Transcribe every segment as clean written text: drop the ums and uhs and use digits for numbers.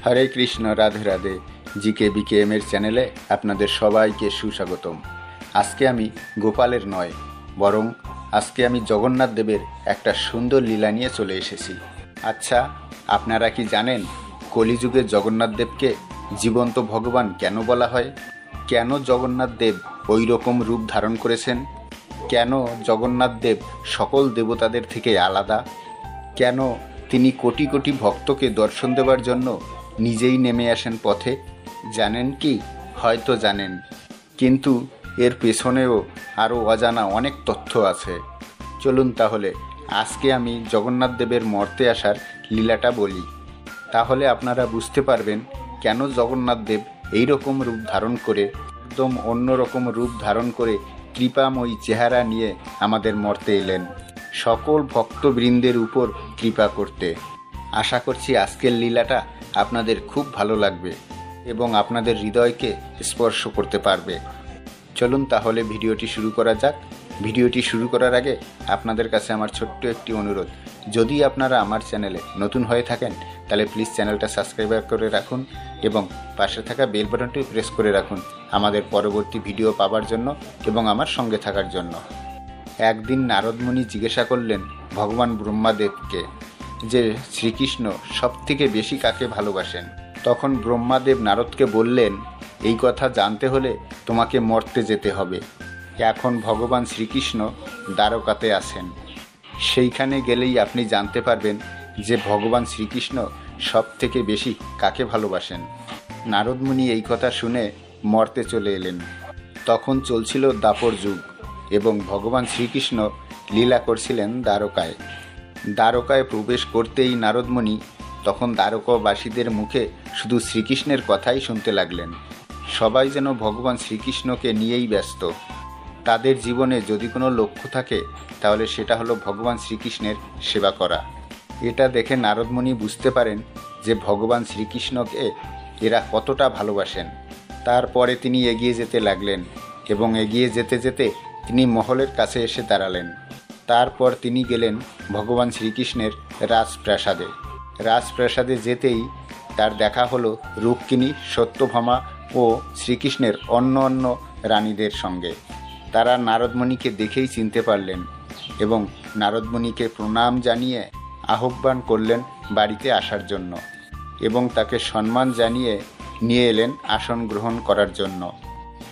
হরে Krishna, Radhe Radhe. GK BKM এর চ্যানেলে আপনাদের সবাইকে সুস্বাগতম। আজকে আমি গোপালের নয়, বরং আজকে আমি জগন্নাথ দেবের একটা সুন্দর লীলা নিয়ে চলে এসেছি। আচ্ছা, আপনারা কি জানেন কলিযুগে জগন্নাথ দেবকে জীবন্ত ভগবান কেন বলা হয়? কেন জগন্নাথ দেব ওই রকম রূপ ধারণ করেছেন? কেন জগন্নাথ দেব সকল দেবতাদের থেকে আলাদা? কেন তিনি কোটি কোটি ভক্তকে দর্শন দেওয়ার জন্য নিজেই নেমে আসেন পথে? জানেন কি? হয়তো জানেন, কিন্তু এর পেছনেও আরও অজানা অনেক তথ্য আছে। চলুন তাহলে আজকে আমি জগন্নাথ দেবের মর্তে আসার লীলাটা বলি। তাহলে আপনারা বুঝতে পারবেন কেন জগন্নাথ দেব এইরকম রূপ ধারণ করে, একদম অন্যরকম রূপ ধারণ করে কৃপাময়ী চেহারা নিয়ে আমাদের মর্তে এলেন সকল ভক্তবৃন্দের উপর কৃপা করতে। আশা করছি আজকের লীলাটা আপনাদের খুব ভালো লাগবে এবং আপনাদের হৃদয়কে স্পর্শ করতে পারবে। চলুন তাহলে ভিডিওটি শুরু করা যাক। ভিডিওটি শুরু করার আগে আপনাদের কাছে আমার ছোট্ট একটি অনুরোধ, যদি আপনারা আমার চ্যানেলে নতুন হয়ে থাকেন তাহলে প্লিজ চ্যানেলটা সাবস্ক্রাইব করে রাখুন এবং পাশে থাকা বেল বাটনটি প্রেস করে রাখুন আমাদের পরবর্তী ভিডিও পাওয়ার জন্য এবং আমার সঙ্গে থাকার জন্য। একদিন নারদমুনি জিজ্ঞাসা করলেন ভগবান ব্রহ্মাদেবকে যে শ্রীকৃষ্ণ সবথেকে বেশি কাকে ভালোবাসেন। তখন ব্রহ্মাদেব নারদকে বললেন, এই কথা জানতে হলে তোমাকে মর্তে যেতে হবে। এখন ভগবান শ্রীকৃষ্ণ দ্বারকাতে আছেন, সেইখানে গেলেই আপনি জানতে পারবেন যে ভগবান শ্রীকৃষ্ণ সবথেকে বেশি কাকে ভালোবাসেন। নারদমুনি এই কথা শুনে মর্তে চলে এলেন। তখন চলছিল দাপর যুগ এবং ভগবান শ্রীকৃষ্ণ লীলা করছিলেন দ্বারকায়। দ্বারকায় প্রবেশ করতেই নারদমুনি তখন দ্বারকাবাসীদের মুখে শুধু শ্রীকৃষ্ণের কথাই শুনতে লাগলেন। সবাই যেন ভগবান শ্রীকৃষ্ণকে নিয়েই ব্যস্ত। তাদের জীবনে যদি কোনো লক্ষ্য থাকে তাহলে সেটা হলো ভগবান শ্রীকৃষ্ণের সেবা করা। এটা দেখে নারদমুনি বুঝতে পারেন যে ভগবান শ্রীকৃষ্ণকে এরা কতটা ভালোবাসেন। তারপরে তিনি এগিয়ে যেতে লাগলেন এবং এগিয়ে যেতে যেতে তিনি মহলের কাছে এসে দাঁড়ালেন। তারপর তিনি গেলেন ভগবান শ্রীকৃষ্ণের রাজপ্রাসাদে। রাজপ্রাসাদে যেতেই তার দেখা হলো রুক্মিণী, সত্যভামা ও শ্রীকৃষ্ণের অন্য অন্য রানীদের সঙ্গে। তারা নারদমুনিকে দেখেই চিনতে পারলেন এবং নারদমুনিকে প্রণাম জানিয়ে আহ্বান করলেন বাড়িতে আসার জন্য এবং তাকে সম্মান জানিয়ে নিয়ে এলেন আসন গ্রহণ করার জন্য।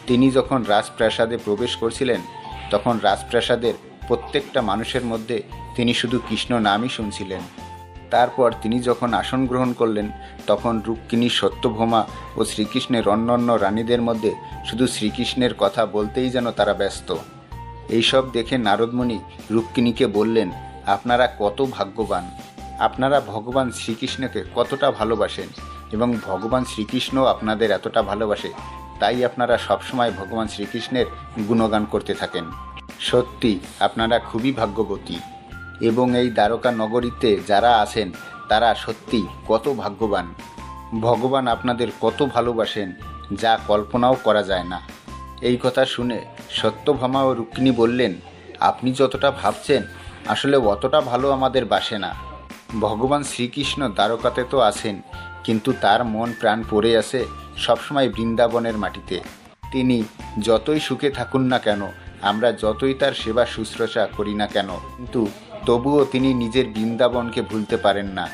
তিনি যখন রাজপ্রাসাদে প্রবেশ করছিলেন তখন রাজপ্রাসাদের প্রত্যেকটা মানুষের মধ্যে তিনি শুধু কৃষ্ণ নামই শুনছিলেন। তারপর তিনি যখন আসন গ্রহণ করলেন তখন রুক্মিণী, সত্যভামা ও শ্রীকৃষ্ণের অন্যান্য রানীদের মধ্যে শুধু শ্রীকৃষ্ণের কথা বলতেই যেন তারা ব্যস্ত। এইসব দেখে নারদমুনি রুক্মিণীকে বললেন, আপনারা কত ভাগ্যবান, আপনারা ভগবান শ্রীকৃষ্ণকে কতটা ভালোবাসেন এবং ভগবান শ্রীকৃষ্ণ আপনাদের এতটা ভালোবাসে, তাই আপনারা সবসময় ভগবান শ্রীকৃষ্ণের গুণগান করতে থাকেন। সত্যি আপনারা খুবই ভাগ্যবতী এবং এই দ্বারকা নগরীতে যারা আছেন তারা সত্যি কত ভাগ্যবান। ভগবান আপনাদের কত ভালোবাসেন যা কল্পনাও করা যায় না। এই কথা শুনে সত্যভামা ও রুক্মিণী বললেন, আপনি যতটা ভাবছেন আসলে অতটা ভালো আমাদের বাসে না। ভগবান শ্রীকৃষ্ণ দ্বারকাতে তো আছেন, কিন্তু তার মন প্রাণ পড়ে আছে সবসময় বৃন্দাবনের মাটিতে। তিনি যতই সুখে থাকুন না কেন, আমরা যতই তার সেবা শুশ্রূষা করি না কেন, কিন্তু তবুও তিনি নিজের বৃন্দাবনকে ভুলতে পারেন না।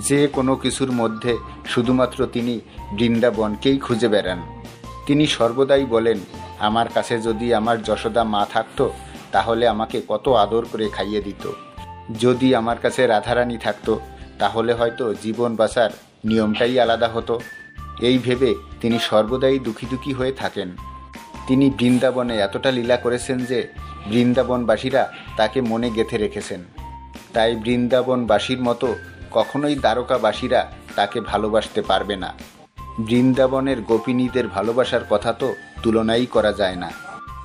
যে কোনো কিছুর মধ্যে শুধুমাত্র তিনি বৃন্দাবনকেই খুঁজে বেড়ান। তিনি সর্বদাই বলেন, আমার কাছে যদি আমার যশোদা মা থাকতো তাহলে আমাকে কত আদর করে খাইয়ে দিত। যদি আমার কাছে রাধারানী থাকতো তাহলে হয়তো জীবন বাঁচার নিয়মটাই আলাদা হতো। এই ভেবে তিনি সর্বদাই দুঃখী দুঃখী হয়ে থাকেন। তিনি বৃন্দাবনে এতটা লীলা করেছেন যে বৃন্দাবনবাসীরা তাকে মনে গেঁথে রেখেছেন। তাই বৃন্দাবনবাসীর মতো কখনোই দ্বারকাবাসীরা তাকে ভালোবাসতে পারবে না। বৃন্দাবনের গোপিনীদের ভালোবাসার কথা তো তুলনাই করা যায় না।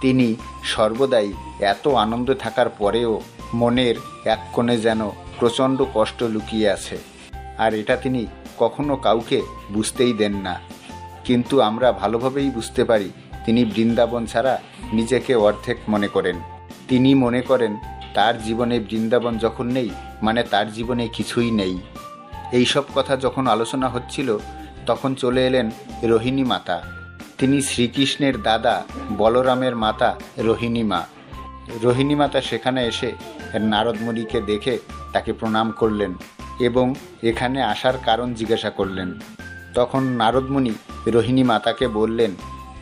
তিনি সর্বদাই এত আনন্দে থাকার পরেও মনের এক কোণে যেন প্রচণ্ড কষ্ট লুকিয়ে আছে, আর এটা তিনি কখনো কাউকে বুঝতেই দেন না। কিন্তু আমরা ভালোভাবেই বুঝতে পারি তিনি বৃন্দাবন ছাড়া নিজেকে অর্ধেক মনে করেন। তিনি মনে করেন তার জীবনে বৃন্দাবন যখন নেই মানে তার জীবনে কিছুই নেই। এইসব কথা যখন আলোচনা হচ্ছিল তখন চলে এলেন রোহিণী মাতা। তিনি শ্রীকৃষ্ণের দাদা বলরামের মাতা রোহিণী মা। রোহিণী মাতা সেখানে এসে নারদ মুনিকে দেখে তাকে প্রণাম করলেন এবং এখানে আসার কারণ জিজ্ঞাসা করলেন। তখন নারদ মুনি রোহিণী মাতাকে বললেন,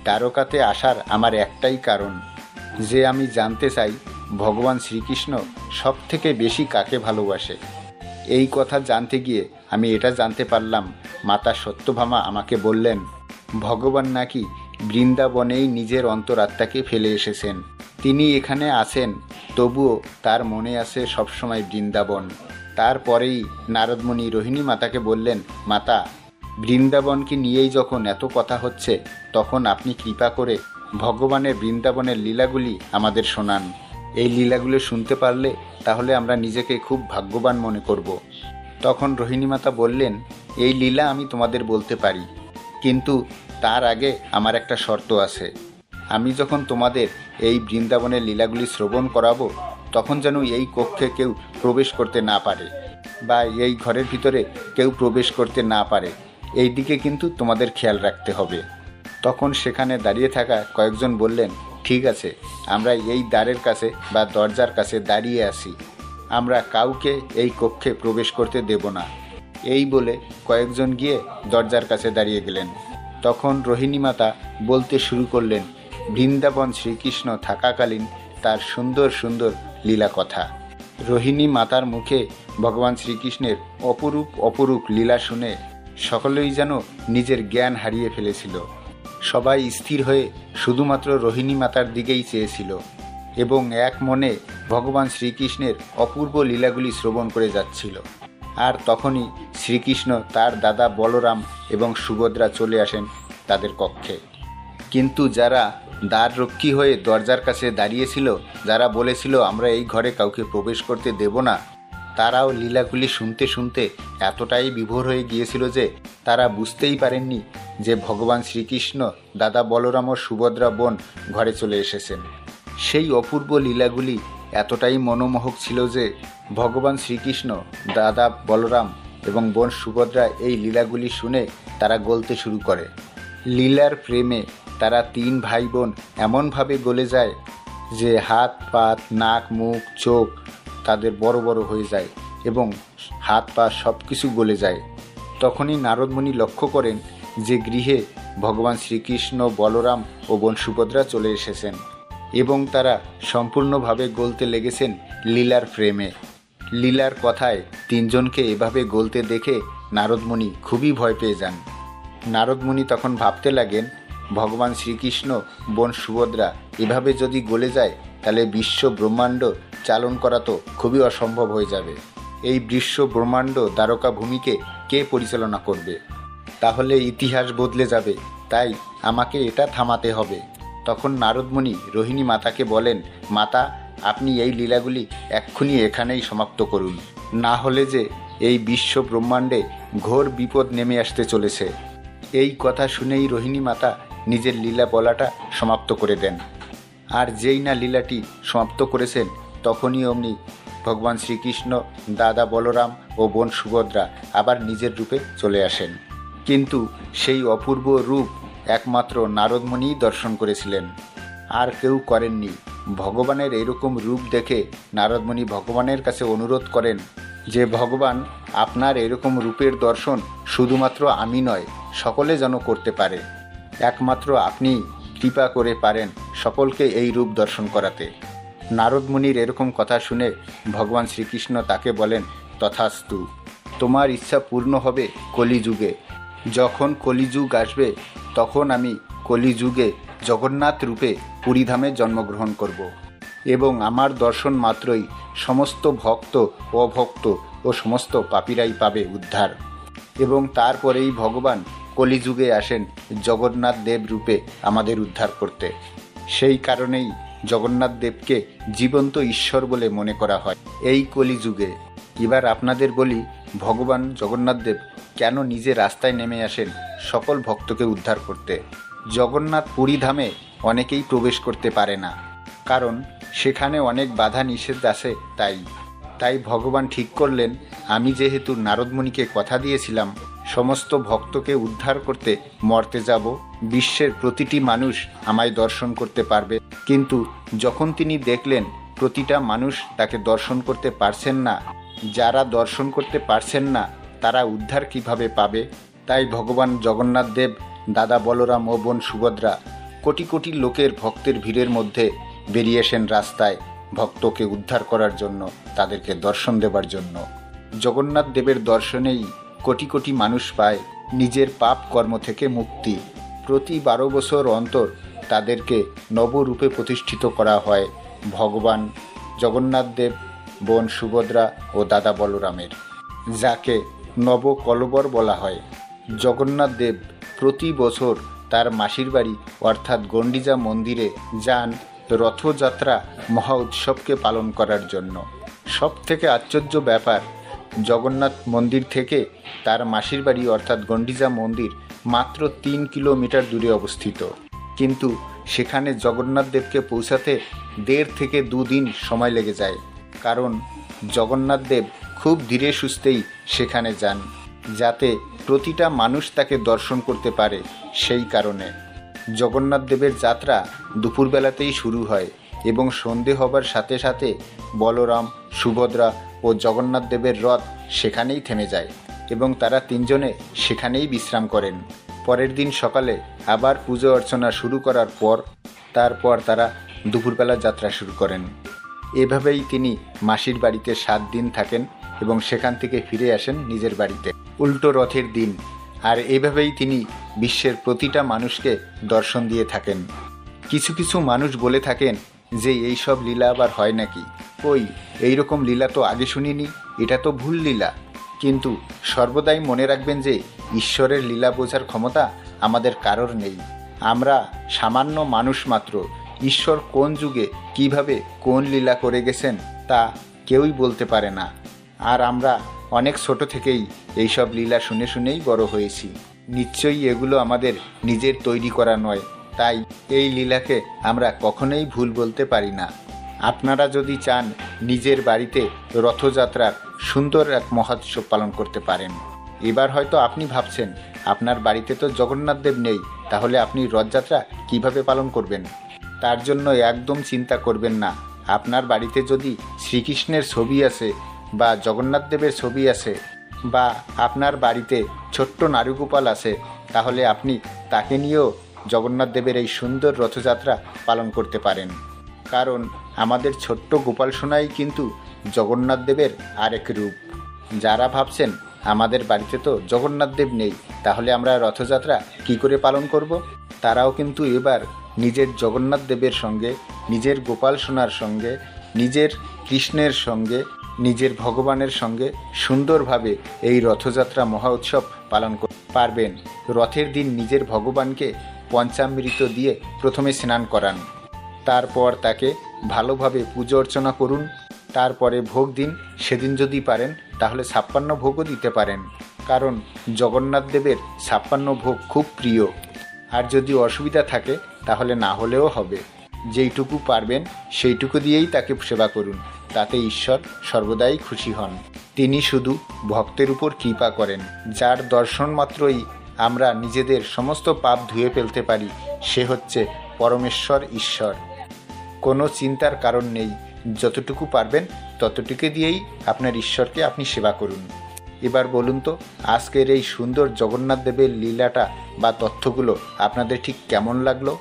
দ্বারকাতে আসার আমার একটাই কারণ, যে আমি জানতে চাই ভগবান শ্রীকৃষ্ণ সব থেকে বেশি কাকে ভালোবাসে। এই কথা জানতে গিয়ে আমি এটা জানতে পারলাম, মাতা সত্যভামা আমাকে বললেন ভগবান নাকি বৃন্দাবনেই নিজের অন্তরাত্মাকে ফেলে এসেছেন। তিনি এখানে আছেন, তবুও তার মনে আছে সবসময় বৃন্দাবন। তারপরেই নারদমুনি রোহিণী মাতাকে বললেন, মাতা, বৃন্দাবনকে নিয়েই যখন এত কথা হচ্ছে, তখন আপনি কৃপা করে ভগবানের বৃন্দাবনের লীলাগুলি আমাদের শোনান। এই লীলাগুলো শুনতে পারলে তাহলে আমরা নিজেকে খুব ভাগ্যবান মনে করব। তখন রোহিণী মাতা বললেন, এই লীলা আমি তোমাদের বলতে পারি, কিন্তু তার আগে আমার একটা শর্ত আছে। আমি যখন তোমাদের এই বৃন্দাবনের লীলাগুলি শ্রবণ করাবো, তখন যেন এই কক্ষে কেউ প্রবেশ করতে না পারে বা এই ঘরের ভিতরে কেউ প্রবেশ করতে না পারে, এই দিকে কিন্তু তোমাদের খেয়াল রাখতে হবে। তখন সেখানে দাঁড়িয়ে থাকা কয়েকজন বললেন, ঠিক আছে, আমরা এই দ্বারের কাছে বা দরজার কাছে দাঁড়িয়ে আছি, আমরা কাউকে এই কক্ষে প্রবেশ করতে দেব না। এই বলে কয়েকজন গিয়ে দরজার কাছে দাঁড়িয়ে গেলেন। তখন রোহিণী মাতা বলতে শুরু করলেন বৃন্দাবন শ্রীকৃষ্ণ থাকাকালীন তার সুন্দর সুন্দর লীলা কথা। রোহিণী মাতার মুখে ভগবান শ্রীকৃষ্ণের অপরূপ অপরূপ লীলা শুনে সকলেই যেন নিজের জ্ঞান হারিয়ে ফেলেছিল। সবাই স্থির হয়ে শুধুমাত্র রোহিণী মাতার দিকেই চেয়েছিল এবং এক মনে ভগবান শ্রীকৃষ্ণের অপূর্ব লীলাগুলি শ্রবণ করে যাচ্ছিল। আর তখনই শ্রীকৃষ্ণ তার দাদা বলরাম এবং সুভদ্রা চলে আসেন তাদের কক্ষে। কিন্তু যারা দ্বাররক্ষী হয়ে দরজার কাছে দাঁড়িয়েছিল, যারা বলেছিল আমরা এই ঘরে কাউকে প্রবেশ করতে দেব না, তারাও লীলাগুলি শুনতে শুনতে এতটাই বিভোর হয়ে গিয়েছিল যে তারা বুঝতেই পারেননি যে ভগবান শ্রীকৃষ্ণ দাদা বলরাম ও সুভদ্রা বোন ঘরে চলে এসেছেন। সেই অপূর্ব লীলাগুলি এতটাই মনোমোহক ছিল যে ভগবান শ্রীকৃষ্ণ, দাদা বলরাম এবং বোন সুভদ্রা এই লীলাগুলি শুনে তারা গলতে শুরু করে। লীলার প্রেমে তারা তিন ভাই বোন এমনভাবে গলে যায় যে হাত পাত নাক মুখ চোখ তাদের বড় বড় হয়ে যায় এবং হাত পা সব কিছু গলে যায়। তখনই নারদমুনি লক্ষ্য করেন যে গৃহে ভগবান শ্রীকৃষ্ণ, বলরাম ও বোন সুভদ্রা চলে এসেছেন এবং তারা সম্পূর্ণভাবে গলতে লেগেছেন লীলার প্রেমে। লীলার কথায় তিনজনকে এভাবে গলতে দেখে নারদমুনি খুবই ভয় পেয়ে যান। নারদমুনি তখন ভাবতে লাগেন, ভগবান শ্রীকৃষ্ণ, বোন সুভদ্রা এভাবে যদি গলে যায় তাহলে বিশ্ব ব্রহ্মাণ্ড চালন করা তো খুবই অসম্ভব হয়ে যাবে। এই বিশ্ব ব্রহ্মাণ্ড দ্বারকা ভূমিকে কে পরিচালনা করবে? তাহলে ইতিহাস বদলে যাবে, তাই আমাকে এটা থামাতে হবে। তখন নারদমুনি রোহিণী মাতাকে বলেন, মাতা, আপনি এই লীলাগুলি এক্ষুনি এখানেই সমাপ্ত করুন, না হলে যে এই বিশ্ব ব্রহ্মাণ্ডে ঘোর বিপদ নেমে আসতে চলেছে। এই কথা শুনেই রোহিণী মাতা নিজের লীলা বলাটা সমাপ্ত করে দেন। আর যেই না লীলাটি সমাপ্ত করেছেন, তখনই অমনি ভগবান শ্রীকৃষ্ণ, দাদা বলরাম ও বোন সুভদ্রা আবার নিজের রূপে চলে আসেন। কিন্তু সেই অপূর্ব রূপ একমাত্র নারদমুনিই দর্শন করেছিলেন, আর কেউ করেননি। ভগবানের এরকম রূপ দেখে নারদমুনি ভগবানের কাছে অনুরোধ করেন যে ভগবান, আপনার এরকম রূপের দর্শন শুধুমাত্র আমি নয়, সকলে যেন করতে পারে। একমাত্র আপনি কৃপা করে পারেন সকলকে এই রূপ দর্শন করাতে। নারদমুনির এরকম কথা শুনে ভগবান শ্রীকৃষ্ণ তাকে বলেন, তথাস্তু, তোমার ইচ্ছা পূর্ণ হবে কলিযুগে। যখন কলিযুগ আসবে তখন আমি কলিযুগে জগন্নাথ রূপে পুরীধামে জন্মগ্রহণ করব এবং আমার দর্শন মাত্রই সমস্ত ভক্ত, অভক্ত ও সমস্ত পাপীরাই পাবে উদ্ধার। এবং তারপরেই ভগবান কলিযুগে আসেন জগন্নাথ দেব রূপে আমাদের উদ্ধার করতে। সেই কারণেই জগন্নাথ দেবকে জীবন্ত ঈশ্বর বলে মনে করা হয় এই কলিযুগে। এবার আপনাদের বলি, ভগবান জগন্নাথ দেব কেন নিজে রাস্তায় নেমে আসেন সকল ভক্তকে উদ্ধার করতে। জগন্নাথ পুরী ধামে অনেকেই প্রবেশ করতে পারে না, কারণ সেখানে অনেক বাধা নিষেধ আছে। তাই ভগবান ঠিক করলেন, আমি যেহেতু নারদমুনিকে কথা দিয়েছিলাম সমস্ত ভক্তকে উদ্ধার করতে মর্তে যাব, বিশ্বের প্রতিটি মানুষ আমায় দর্শন করতে পারবে। কিন্তু যখন তিনি দেখলেন প্রতিটা মানুষ তাকে দর্শন করতে পারছেন না, যারা দর্শন করতে পারছেন না তারা উদ্ধার কিভাবে পাবে, তাই ভগবান জগন্নাথ দেব, দাদা বলরাম ও বোন সুভদ্রা কোটি কোটি লোকের ভক্তের ভিড়ের মধ্যে বেরিয়ে আসেন রাস্তায় ভক্তকে উদ্ধার করার জন্য, তাদেরকে দর্শন দেবার জন্য। জগন্নাথ দেবের দর্শনেই কোটি কোটি মানুষ পায় নিজের পাপ কর্ম থেকে মুক্তি। প্রতি 12 বছর অন্তর তাদেরকে নবরূপে প্রতিষ্ঠিত করা হয় ভগবান জগন্নাথ দেব, বোন সুভদ্রা ও দাদা বলরামের, যাকে নবকলবর বলা হয়। জগন্নাথ দেব প্রতি বছর তার মাসির বাড়ি অর্থাৎ গণ্ডিচা মন্দিরে যান রথযাত্রা মহা উৎসবকে পালন করার জন্য। সব থেকে আশ্চর্য ব্যাপার, জগন্নাথ মন্দির থেকে তার মাসির বাড়ি অর্থাৎ গণ্ডিচা মন্দির মাত্র 3 কিলোমিটার দূরে অবস্থিত, কিন্তু সেখানে জগন্নাথ দেবকে পৌঁছাতে 1.5 থেকে 2 দিন সময় লেগে যায়। কারণ জগন্নাথ দেব খুব ধীরে সুস্থেই সেখানে যান, যাতে প্রতিটা মানুষ তাকে দর্শন করতে পারে। সেই কারণে জগন্নাথ দেবের যাত্রা দুপুরবেলাতেই শুরু হয় এবং সন্ধে হবার সাথে সাথে বলরাম, সুভদ্রা ও জগন্নাথ দেবের রথ সেখানেই থেমে যায় এবং তারা 3 জনে সেখানেই বিশ্রাম করেন। পরের দিন সকালে আবার পুজো অর্চনা শুরু করার পর তারপর তারা দুপুরবেলা যাত্রা শুরু করেন। এভাবেই তিনি মাসির বাড়িতে 7 দিন থাকেন এবং সেখান থেকে ফিরে আসেন নিজের বাড়িতে উল্টো রথের দিন। আর এভাবেই তিনি বিশ্বের প্রতিটা মানুষকে দর্শন দিয়ে থাকেন। কিছু কিছু মানুষ বলে থাকেন যে এই সব লীলা আবার হয় নাকি, ওই এইরকম লীলা তো আগে শুনিনি, এটা তো ভুল লীলা। কিন্তু সর্বদাই মনে রাখবেন যে ঈশ্বরের লীলা বোঝার ক্ষমতা আমাদের কারোর নেই। আমরা সামান্য মানুষ মাত্র। ঈশ্বর কোন যুগে কিভাবে কোন লীলা করে গেছেন তা কেউই বলতে পারে না। আর আমরা অনেক ছোট থেকেই এইসব লীলা শুনে শুনেই বড় হয়েছি। নিশ্চয়ই এগুলো আমাদের নিজের তৈরি করা নয়, তাই এই লীলাকে আমরা কখনোই ভুল বলতে পারি না। আপনারা যদি চান নিজের বাড়িতে রথযাত্রার সুন্দর এক মহোৎসব পালন করতে পারেন। এবার হয়তো আপনি ভাবছেন আপনার বাড়িতে তো জগন্নাথ দেব নেই, তাহলে আপনি রথযাত্রা কিভাবে পালন করবেন? তার জন্য একদম চিন্তা করবেন না। আপনার বাড়িতে যদি শ্রীকৃষ্ণের ছবি আছে বা জগন্নাথ দেবের ছবি আছে বা আপনার বাড়িতে ছোট্ট নারুগোপাল আছে, তাহলে আপনি তাকে নিয়েও জগন্নাথ দেবের এই সুন্দর রথযাত্রা পালন করতে পারেন। কারণ আমাদের ছোট্ট গোপাল সোনাই কিন্তু জগন্নাথ দেবের আরেক রূপ। যারা ভাবছেন আমাদের বাড়িতে তো জগন্নাথ দেব নেই, তাহলে আমরা রথযাত্রা কি করে পালন করব, তারাও কিন্তু এবার নিজের জগন্নাথ দেবের সঙ্গে, নিজের গোপাল সোনার সঙ্গে, নিজের কৃষ্ণের সঙ্গে, নিজের ভগবানের সঙ্গে সুন্দরভাবে এই রথযাত্রা মহা উৎসব পালন করতে পারবেন। রথের দিন নিজের ভগবানকে পঞ্চামৃত দিয়ে প্রথমে স্নান করান, তারপর তাকে ভালোভাবে পুজো অর্চনা করুন, তারপরে ভোগ দিন। সেদিন যদি পারেন তাহলে 56 ভোগও দিতে পারেন, কারণ জগন্নাথ দেবের 56 ভোগ খুব প্রিয়। আর যদি অসুবিধা থাকে তাহলে না হলেও হবে, যেইটুকু পারবেন সেইটুকু দিয়েই তাকে সেবা করুন, তাতে ঈশ্বর সর্বদাই খুশি হন। তিনি শুধু ভক্তের উপর কৃপা করেন। যার দর্শন মাত্রই আমরা নিজেদের সমস্ত পাপ ধুয়ে ফেলতে পারি, সে হচ্ছে পরমেশ্বর ঈশ্বর। কোনো চিন্তার কারণ নেই, যতটুকু পারবেন ততটুকু দিয়েই আপনার ঈশ্বরকে আপনি সেবা করুন। এবার বলুন তো, আজকের এই সুন্দর জগন্নাথ দেবের লীলাটা বা তথ্যগুলো আপনাদের ঠিক কেমন লাগলো?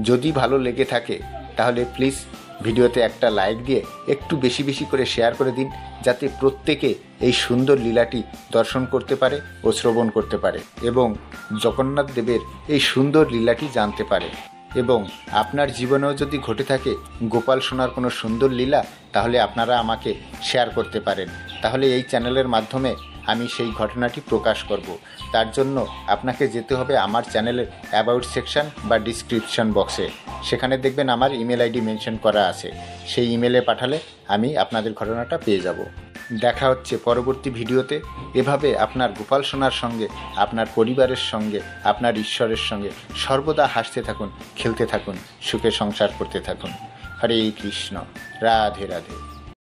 যদি ভালো লেগে থাকে তাহলে প্লিজ ভিডিওতে একটা লাইক দিয়ে একটু বেশি বেশি করে শেয়ার করে দিন, যাতে প্রত্যেকে এই সুন্দর লীলাটি দর্শন করতে পারে ও শ্রবণ করতে পারে এবং জগন্নাথ দেবের এই সুন্দর লীলাটি জানতে পারে। এবং আপনার জীবনেও যদি ঘটে থাকে গোপাল সোনার কোনো সুন্দর লীলা, তাহলে আপনারা আমাকে শেয়ার করতে পারেন। তাহলে এই চ্যানেলের মাধ্যমে আমি সেই ঘটনাটি প্রকাশ করব। তার জন্য আপনাকে যেতে হবে আমার চ্যানেলের অ্যাবাউট সেকশন বা ডিসক্রিপশন বক্সে। সেখানে দেখবেন আমার ইমেল আইডি মেনশন করা আছে। সেই ইমেলে পাঠালে আমি আপনাদের ঘটনাটা পেয়ে যাব। দেখা হচ্ছে পরবর্তী ভিডিওতে। এভাবে আপনার গোপাল সোনার সঙ্গে, আপনার পরিবারের সঙ্গে, আপনার ঈশ্বরের সঙ্গে সর্বদা হাসতে থাকুন, খেলতে থাকুন, সুখে সংসার করতে থাকুন। হরে কৃষ্ণ, রাধে রাধে।